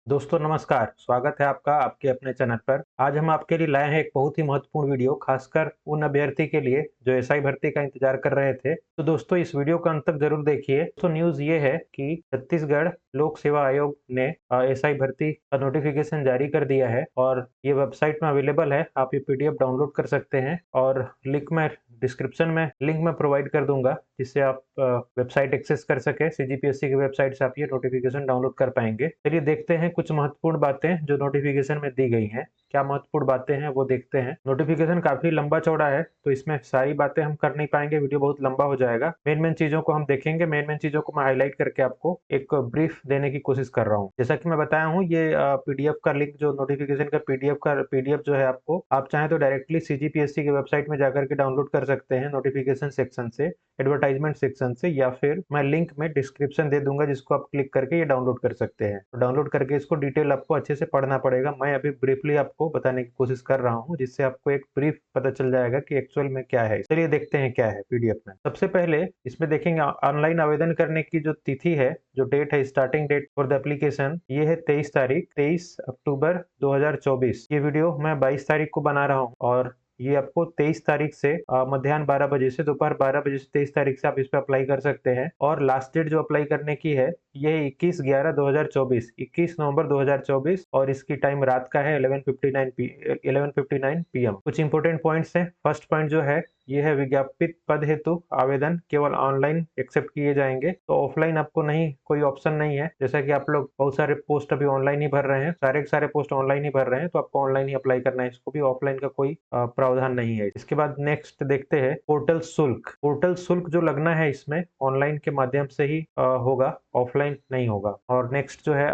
दोस्तों नमस्कार, स्वागत है आपका आपके अपने चैनल पर। आज हम आपके लिए लाए हैं एक बहुत ही महत्वपूर्ण वीडियो, खासकर उन अभ्यर्थी के लिए जो एसआई भर्ती का इंतजार कर रहे थे। तो दोस्तों इस वीडियो को अंत तक जरूर देखिए। तो न्यूज़ ये है कि छत्तीसगढ़ लोक सेवा आयोग ने एसआई भर्ती का नोटिफिकेशन जारी कर दिया है और ये वेबसाइट में अवेलेबल है। आप ये पीडीएफ डाउनलोड कर सकते हैं और लिंक में डिस्क्रिप्शन में लिंक मैं प्रोवाइड कर दूंगा, जिससे आप वेबसाइट एक्सेस कर सके। सीजीपीएससी की वेबसाइट से आप ये नोटिफिकेशन डाउनलोड कर पाएंगे। चलिए देखते हैं कुछ महत्वपूर्ण बातें जो नोटिफिकेशन में दी गई हैं। क्या महत्वपूर्ण बातें हैं वो देखते हैं। नोटिफिकेशन काफी लंबा चौड़ा है, तो इसमें सारी बातें हम कर नहीं पाएंगे, वीडियो बहुत लंबा हो जाएगा। मेन चीजों को हम देखेंगे, मेन चीजों को मैं हाईलाइट करके आपको एक ब्रीफ देने की कोशिश कर रहा हूँ। जैसा कि मैं बताया हूँ, ये पीडीएफ का लिंक, जो नोटिफिकेशन का पीडीएफ जो है, आपको आप चाहें तो डायरेक्टली सीजीपीएससी की वेबसाइट में जाकर के डाउनलोड कर सकते हैं, नोटिफिकेशन सेक्शन से, एडवर्टाइजमेंट सेक्शन से, या फिर मैं लिंक में डिस्क्रिप्शन दे दूंगा जिसको आप क्लिक करके ये डाउनलोड कर सकते हैं। तो डाउनलोड करके इसको डिटेल आपको अच्छे से पढ़ना पड़ेगा। मैं अभी ब्रीफली आपको बताने की कोशिश कर रहा हूँ, जिससे आपको एक ब्रीफ पता चल जाएगा कि एक्चुअल में क्या है। चलिए देखते हैं क्या है पीडीएफ में। सबसे पहले इसमें देखेंगे ऑनलाइन आवेदन करने की जो तिथि है, जो डेट है, starting date for the application, ये है 23 अक्टूबर 2024। ये वीडियो मैं 22 तारीख को बना रहा हूँ और ये आपको 23 तारीख से मध्याह्न 12 बजे से दोपहर 12 बजे से 23 तारीख से आप इस पे अप्लाई कर सकते हैं। और लास्ट डेट जो अप्लाई करने की है, ये 21/11/2024, 21 नवंबर 2024, और इसकी टाइम रात का है 11:59 PM। कुछ इंपोर्टेंट पॉइंट्स हैं। फर्स्ट पॉइंट जो है, ये है विज्ञापित पद हेतु आवेदन केवल ऑनलाइन एक्सेप्ट किए जाएंगे। तो ऑफलाइन आपको नहीं, कोई ऑप्शन नहीं है। जैसा कि आप लोग बहुत सारे पोस्ट अभी ऑनलाइन ही भर रहे हैं, सारे के सारे पोस्ट ऑनलाइन ही भर रहे हैं, तो आपको ऑनलाइन ही अप्लाई करना है। इसको भी ऑफलाइन का कोई प्रावधान नहीं है। इसके बाद नेक्स्ट देखते हैं पोर्टल शुल्क। पोर्टल शुल्क जो लगना है इसमें ऑनलाइन के माध्यम से ही होगा, ऑफलाइन नहीं होगा। और नेक्स्ट जो है,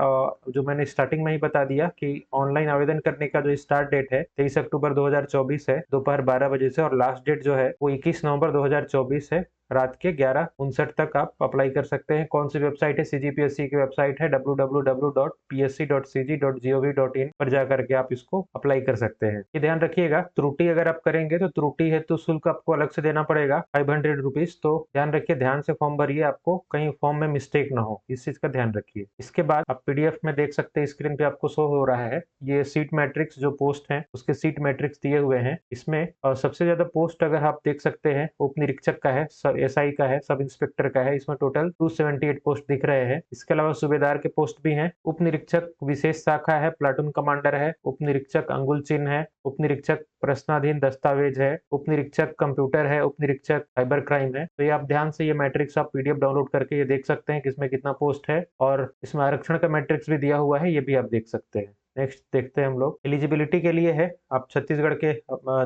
जो मैंने स्टार्टिंग में ही बता दिया कि ऑनलाइन आवेदन करने का जो स्टार्ट डेट है 23 अक्टूबर 2024 है, दोपहर 12 बजे से, और लास्ट डेट जो है वो 21 नवंबर 2024 है, रात के 11:59 तक आप अप्लाई कर सकते हैं। कौन सी वेबसाइट है? सीजीपीएससी की वेबसाइट है, www.psc.cg.gov.in पर जाकर के आप इसको अप्लाई कर सकते हैं। ये ध्यान रखिएगा, त्रुटि अगर आप करेंगे तो त्रुटि है तो शुल्क आपको अलग से देना पड़ेगा, 500 रुपीज। तो ध्यान रखिए, ध्यान से फॉर्म भरिए, आपको कहीं फॉर्म में मिस्टेक ना हो, इस चीज का ध्यान रखिए। इसके बाद आप पीडीएफ में देख सकते हैं, स्क्रीन पे आपको शो हो रहा है, ये सीट मैट्रिक्स जो पोस्ट है उसके सीट मैट्रिक्स दिए हुए हैं। इसमें सबसे ज्यादा पोस्ट अगर आप देख सकते हैं, उप निरीक्षक का है, एसआई का है, सब इंस्पेक्टर का है। इसमें टोटल 278 पोस्ट दिख रहे हैं। इसके अलावा सूबेदार के पोस्ट भी हैं। उप निरीक्षक विशेष शाखा है, प्लाटून कमांडर है, उप निरीक्षक अंगुल चिन्ह है, उप निरीक्षक प्रश्नाधीन दस्तावेज है, उप निरीक्षक कंप्यूटर है, उप निरीक्षक साइबर क्राइम है। तो ये आप ध्यान से, ये मैट्रिक्स आप पीडीएफ डाउनलोड करके ये देख सकते हैं कि इसमें कितना पोस्ट है, और इसमें आरक्षण का मैट्रिक्स भी दिया हुआ है, ये भी आप देख सकते हैं। नेक्स्ट देखते हैं हम लोग, एलिजिबिलिटी के लिए है, आप छत्तीसगढ़ के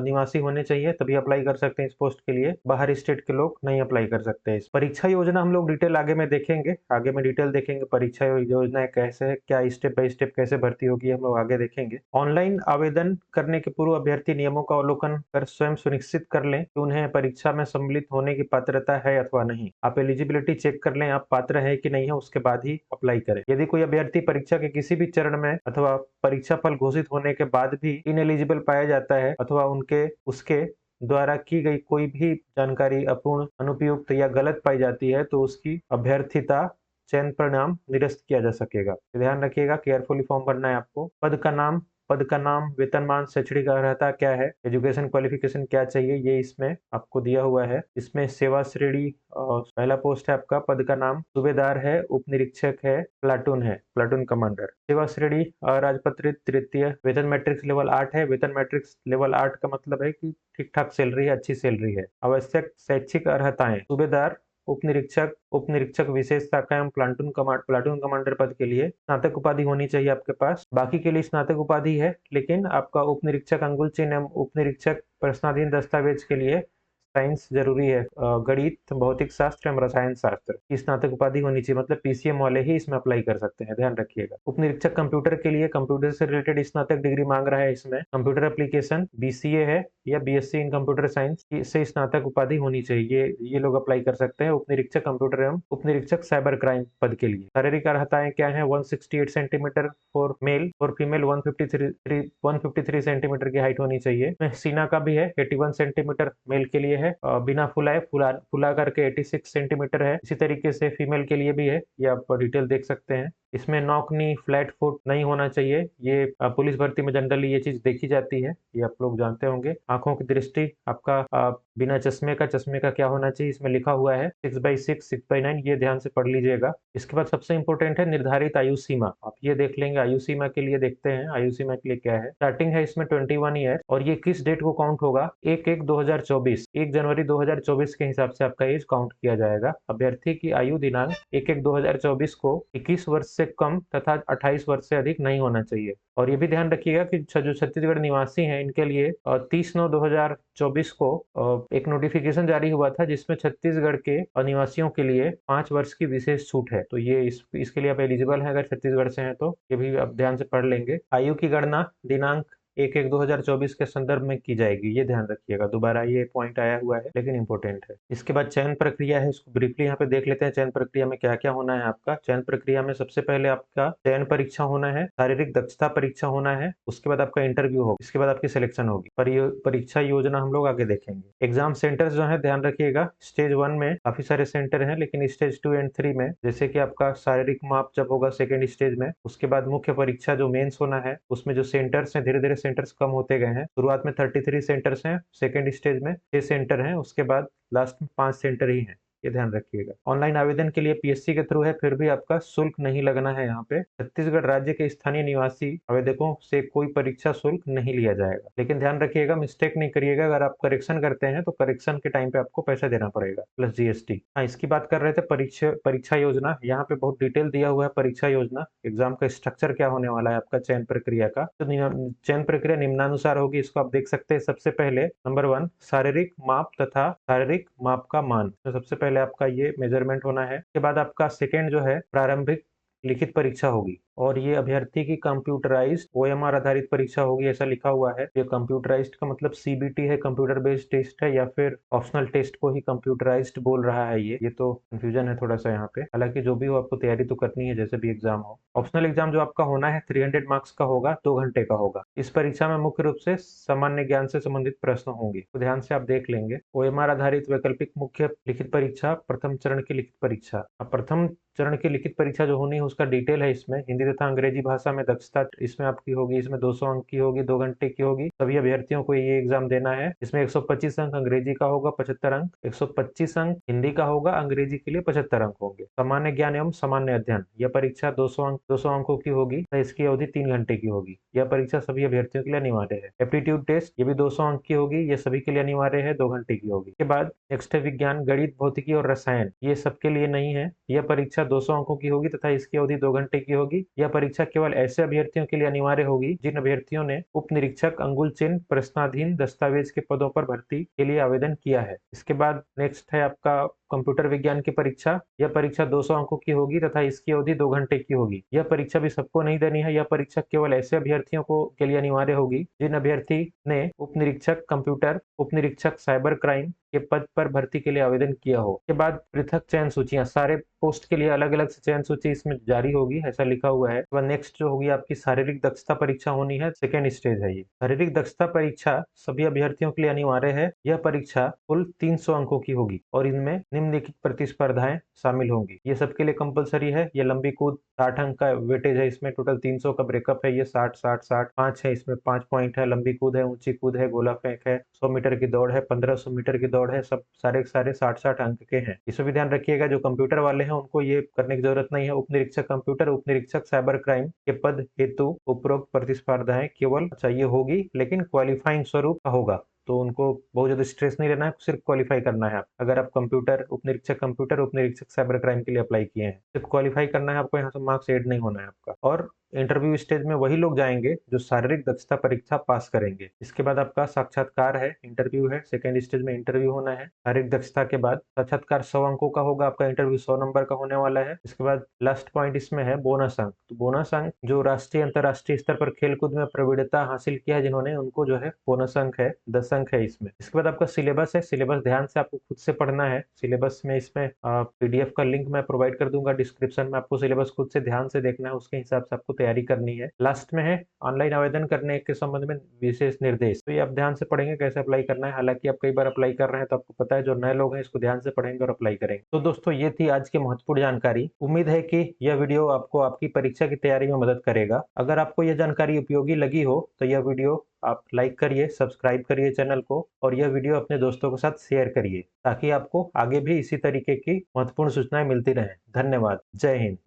निवासी होने चाहिए तभी अप्लाई कर सकते हैं इस पोस्ट के लिए। बाहर स्टेट के लोग नहीं अप्लाई कर सकते। इस परीक्षा योजना हम लोग डिटेल आगे में देखेंगे, आगे में डिटेल देखेंगे परीक्षा योजना कैसे है, क्या स्टेप बाय स्टेप कैसे भर्ती होगी, हम लोग आगे देखेंगे। ऑनलाइन आवेदन करने के पूर्व अभ्यर्थी नियमों का अवलोकन कर स्वयं सुनिश्चित कर लें कि उन्हें परीक्षा में सम्मिलित होने की पात्रता है अथवा नहीं। आप एलिजिबिलिटी चेक कर लें, आप पात्र है कि नहीं है, उसके बाद ही अप्लाई करें। यदि कोई अभ्यर्थी परीक्षा के किसी भी चरण में अथवा परीक्षा फल घोषित होने के बाद भी इनएलिजिबल पाया जाता है, अथवा उसके द्वारा की गई कोई भी जानकारी अपूर्ण, अनुपयुक्त या गलत पाई जाती है, तो उसकी अभ्यर्थिता चयन परिणाम निरस्त किया जा सकेगा। ध्यान रखिएगा, केयरफुली फॉर्म भरना है आपको। पद का नाम, वेतनमान, शैक्षणिक अर्हता क्या है, एजुकेशन क्वालिफिकेशन क्या चाहिए, ये इसमें आपको दिया हुआ है। इसमें सेवा श्रेणी, पहला पोस्ट है आपका, पद का नाम सूबेदार है, उप निरीक्षक है, प्लाटून है, प्लाटून कमांडर। सेवा श्रेणी राजपत्रित तृतीय, वेतन मैट्रिक्स लेवल 8 है। वेतन मैट्रिक्स लेवल 8 का मतलब है कि ठीक ठाक सैलरी है, अच्छी सैलरी है। आवश्यक शैक्षिक अर्हताएं, सूबेदार, उप निरीक्षक विशेष शाखा एवं प्लाटून कमांडर पद के लिए स्नातक उपाधि होनी चाहिए आपके पास। बाकी के लिए स्नातक उपाधि है, लेकिन आपका उप निरीक्षक अंगुल चिन्ह एवं उप निरीक्षक प्रश्नाधीन दस्तावेज के लिए साइंस जरूरी है। गणित, भौतिक शास्त्र एवं रसायन शास्त्र की स्नातक उपाधि होनी चाहिए, मतलब पीसीएम वाले ही इसमें अप्लाई कर सकते हैं, ध्यान रखिएगा। उप निरीक्षक कंप्यूटर के लिए कंप्यूटर से रिलेटेड स्नातक डिग्री मांग रहा है। इसमें कंप्यूटर एप्लीकेशन बीसीए है या बीएससी इन कंप्यूटर साइंस से स्नातक उपाधि होनी चाहिए, ये लोग अप्लाई कर सकते हैं। उप निरीक्षक कंप्यूटर एवं उप निरीक्षक साइबर क्राइम पद के लिए शारीरिक अर्हताएं क्या है? 168 सेंटीमीटर फॉर मेल, और फीमेल 153 सेंटीमीटर की हाइट होनी चाहिए। सीना का भी है, 81 सेंटीमीटर मेल के लिए है, बिना फुला करके 86 सेंटीमीटर है। इसी तरीके से फीमेल के लिए भी है, ये आप डिटेल देख सकते हैं। इसमें नॉक नी, फ्लैट फुट नहीं होना चाहिए। ये पुलिस भर्ती में जनरली ये चीज देखी जाती है, ये आप लोग जानते होंगे। आंखों की दृष्टि आपका बिना चश्मे का क्या होना चाहिए, इसमें लिखा हुआ है 6/6, 6/9, ये ध्यान से पढ़ लीजिएगा। इसके बाद सबसे इंपॉर्टेंट है निर्धारित आयु सीमा। आप ये देख लेंगे, आयु सीमा के लिए देखते हैं, आयु सीमा के लिए क्या है। स्टार्टिंग है इसमें 21 ईयर, और ये किस डेट को काउंट होगा, 1/1/2024, 1 जनवरी 2024 के हिसाब से आपका एज काउंट किया जाएगा। अभ्यर्थी की आयु दिनांक 1/1/2024 को 21 वर्ष से कम तथा 28 वर्ष से अधिक नहीं होना चाहिए। और ये भी ध्यान रखिएगा कि जो छत्तीसगढ़ निवासी हैं, इनके लिए 30/9/2024 को एक नोटिफिकेशन जारी हुआ था, जिसमें छत्तीसगढ़ के निवासियों के लिए 5 वर्ष की विशेष छूट है। तो ये इसके लिए आप एलिजिबल हैं अगर छत्तीसगढ़ से हैं तो। ये भी आप ध्यान से पढ़ लेंगे। आयु की गणना दिनांक 1/1/2024 के संदर्भ में की जाएगी, ये ध्यान रखिएगा। दोबारा ये पॉइंट आया हुआ है लेकिन इंपॉर्टेंट है। इसके बाद चयन प्रक्रिया है, इसको ब्रीफली यहाँ पे देख लेते हैं। चयन प्रक्रिया में क्या क्या होना है आपका। चयन प्रक्रिया में सबसे पहले आपका चयन परीक्षा होना है, शारीरिक दक्षता परीक्षा होना है, उसके बाद आपका इंटरव्यू होगा, इसके बाद आपकी सिलेक्शन होगी। परीक्षा योजना हम लोग आगे देखेंगे। एग्जाम सेंटर्स जो है ध्यान रखिएगा, स्टेज 1 में काफी सारे सेंटर हैं, लेकिन स्टेज 2 एंड 3 में, जैसे कि आपका शारीरिक माप जब होगा सेकेंड स्टेज में, उसके बाद मुख्य परीक्षा जो मेंस होना है, उसमें जो सेंटर्स हैं, धीरे धीरे सेंटर्स कम होते गए हैं। शुरुआत में 33 सेंटर्स हैं, सेकेंड स्टेज में 6 सेंटर हैं, उसके बाद लास्ट में 5 सेंटर ही हैं, ये ध्यान रखिएगा। ऑनलाइन आवेदन के लिए पीएससी के थ्रू है, फिर भी आपका शुल्क नहीं लगना है यहाँ पे। छत्तीसगढ़ राज्य के स्थानीय निवासी आवेदकों से कोई परीक्षा शुल्क नहीं लिया जाएगा, लेकिन ध्यान रखिएगा, मिस्टेक नहीं करिएगा। अगर आप करेक्शन करते हैं तो करेक्शन के टाइम पे आपको पैसा देना पड़ेगा प्लस जीएसटी। हाँ, इसकी बात कर रहे थे परीक्षा योजना। यहाँ पे बहुत डिटेल दिया हुआ है परीक्षा योजना, एग्जाम का स्ट्रक्चर क्या होने वाला है आपका चयन प्रक्रिया का। तो चयन प्रक्रिया निम्नानुसार होगी, इसको आप देख सकते हैं। सबसे पहले नंबर 1, शारीरिक माप तथा शारीरिक माप का मान। तो सबसे पहले आपका ये मेजरमेंट होना है। उसके बाद आपका सेकेंड जो है प्रारंभिक लिखित परीक्षा होगी, और ये अभ्यर्थी की कंप्यूटराइज्ड ओएमआर आधारित परीक्षा होगी, ऐसा लिखा हुआ है। ये कंप्यूटराइज्ड का मतलब सीबीटी है, कंप्यूटर बेस्ड टेस्ट है, या फिर ऑप्शनल टेस्ट को ही कंप्यूटराइज्ड बोल रहा है। ये तो कंफ्यूजन है थोड़ा सा यहाँ पे। हालांकि जो भी हो, आपको तैयारी तो करनी है जैसे भी एग्जाम हो। ऑप्शनल एग्जाम जो आपका होना है 300 मार्क्स का होगा, 2 घंटे का होगा। इस परीक्षा में मुख्य रूप से सामान्य ज्ञान से संबंधित प्रश्न होंगे, तो ध्यान से आप देख लेंगे। ओएमआर आधारित वैकल्पिक मुख्य लिखित परीक्षा, प्रथम चरण की लिखित परीक्षा। अब प्रथम चरण की लिखित परीक्षा जो होनी है उसका डिटेल है इसमें। हिंदी तथा अंग्रेजी भाषा में दक्षता इसमें आपकी होगी, इसमें 200 अंक की होगी, 2 घंटे की होगी। सभी अभ्यर्थियों को ये एग्जाम देना है। इसमें 125 अंक अंग्रेजी का होगा, 75 अंक, 125 अंक हिंदी का होगा, अंग्रेजी के लिए 75 अंक होंगे। सामान्य ज्ञान एवं सामान्य अध्ययन, यह परीक्षा 200 अंकों की होगी, इसकी अवधि 3 घंटे की होगी। यह परीक्षा सभी अभ्यर्थियों के लिए अनिवार्य है। एप्टीट्यूड टेस्ट, ये भी 200 अंक की होगी, ये सभी के लिए अनिवार्य है, 2 घंटे की होगी। के बाद नेक्स्ट है विज्ञान, गणित, भौतिकी और रसायन, ये सबके लिए नहीं है। यह परीक्षा 200 अंकों की होगी तथा इसकी अवधि 2 घंटे की होगी। यह परीक्षा केवल ऐसे अभ्यर्थियों के लिए अनिवार्य होगी जिन अभ्यर्थियों ने उप निरीक्षक, अंगुल चिन्ह, प्रश्नाधीन दस्तावेज के पदों पर भर्ती के लिए आवेदन किया है। इसके बाद नेक्स्ट है आपका कंप्यूटर विज्ञान की परीक्षा। यह परीक्षा 200 अंकों की होगी तथा इसकी अवधि 2 घंटे की होगी। यह परीक्षा भी सबको नहीं देनी है। यह परीक्षा केवल ऐसे अभ्यर्थियों को के लिए अनिवार्य होगी जिन अभ्यर्थी ने उप निरीक्षक कंप्यूटर, उप निरीक्षक साइबर क्राइम के पद पर भर्ती के लिए आवेदन किया हो। के बाद पृथक चयन सूचियां, सारे पोस्ट के लिए अलग अलग से चयन सूची इसमें जारी होगी, ऐसा लिखा हुआ है। तो नेक्स्ट जो होगी आपकी शारीरिक दक्षता परीक्षा होनी है, सेकेंड स्टेज है ये। शारीरिक दक्षता परीक्षा सभी अभ्यर्थियों के लिए अनिवार्य है। यह परीक्षा कुल 300 अंकों की होगी और इनमें निम्नलिखित प्रतिस्पर्धाएं शामिल होंगी। ये सबके लिए कंपलसरी है। ये लंबी कूद 60 अंक का वेटेज है, इसमें टोटल 300 का ब्रेकअप है। ये 60 60 60 5 है, इसमें 5 पॉइंट है। लंबी कूद है, ऊंची कूद है, गोला फेंक है, 100 मीटर की दौड़ है, 1500 मीटर की दौड़ है, सब सारे 60 अंक के हैं। इसमें भी ध्यान रखिएगा, जो कंप्यूटर वाले हैं उनको ये करने की जरूरत नहीं है। उप निरीक्षक कंप्यूटर, उप निरीक्षक साइबर क्राइम के पद हेतु उपरोक्त प्रतिस्पर्धाएं केवल चाहिए होगी, लेकिन क्वालिफाइंग स्वरूप का होगा। तो उनको बहुत ज्यादा स्ट्रेस नहीं लेना है, सिर्फ क्वालिफाई करना है। अगर आप कंप्यूटर उप निरीक्षक साइबर क्राइम के लिए अप्लाई किए हैं, सिर्फ क्वालिफाई करना है आपको, यहाँ से मार्क्स ऐड नहीं होना है आपका। और इंटरव्यू स्टेज में वही लोग जाएंगे जो शारीरिक दक्षता परीक्षा पास करेंगे। इसके बाद आपका साक्षात्कार है, इंटरव्यू है। सेकेंड स्टेज में इंटरव्यू होना है। शारीरिक दक्षता के बाद साक्षात्कार 100 अंकों का होगा, आपका इंटरव्यू 100 नंबर का होने वाला है। इसके बाद लास्ट पॉइंट इसमें है बोनस अंक। तो बोनस अंक जो राष्ट्रीय अंतर्राष्ट्रीय स्तर पर खेलकूद में प्रवीणता हासिल किया है जिन्होंने, उनको जो है बोनस अंक है, 10 अंक है इसमें। इसके बाद आपका सिलेबस है। सिलेबस ध्यान से आपको खुद से पढ़ना है। सिलेबस में इसमें पीडीएफ का लिंक मैं प्रोवाइड कर दूंगा डिस्क्रिप्शन में, आपको सिलेबस खुद से ध्यान से देखना है, उसके हिसाब से आपको तैयारी करनी है। लास्ट में है ऑनलाइन आवेदन करने के संबंध में विशेष निर्देश, तो ये आप ध्यान से पढ़ेंगे कैसे अप्लाई करना है। हालांकि आप कई बार अप्लाई कर रहे हैं तो आपको पता है, जो नए लोग हैं इसको ध्यान से पढ़ेंगे और अप्लाई करेंगे। तो दोस्तों ये थी आज की महत्वपूर्ण जानकारी। उम्मीद है कि यह वीडियो आपको आपकी परीक्षा की तैयारी में मदद करेगा। अगर आपको यह जानकारी उपयोगी लगी हो तो यह वीडियो आप लाइक करिए, सब्सक्राइब करिए चैनल को, और यह वीडियो अपने दोस्तों के साथ शेयर करिए ताकि आपको आगे भी इसी तरीके की महत्वपूर्ण सूचनाएं मिलती रहें। धन्यवाद। जय हिंद।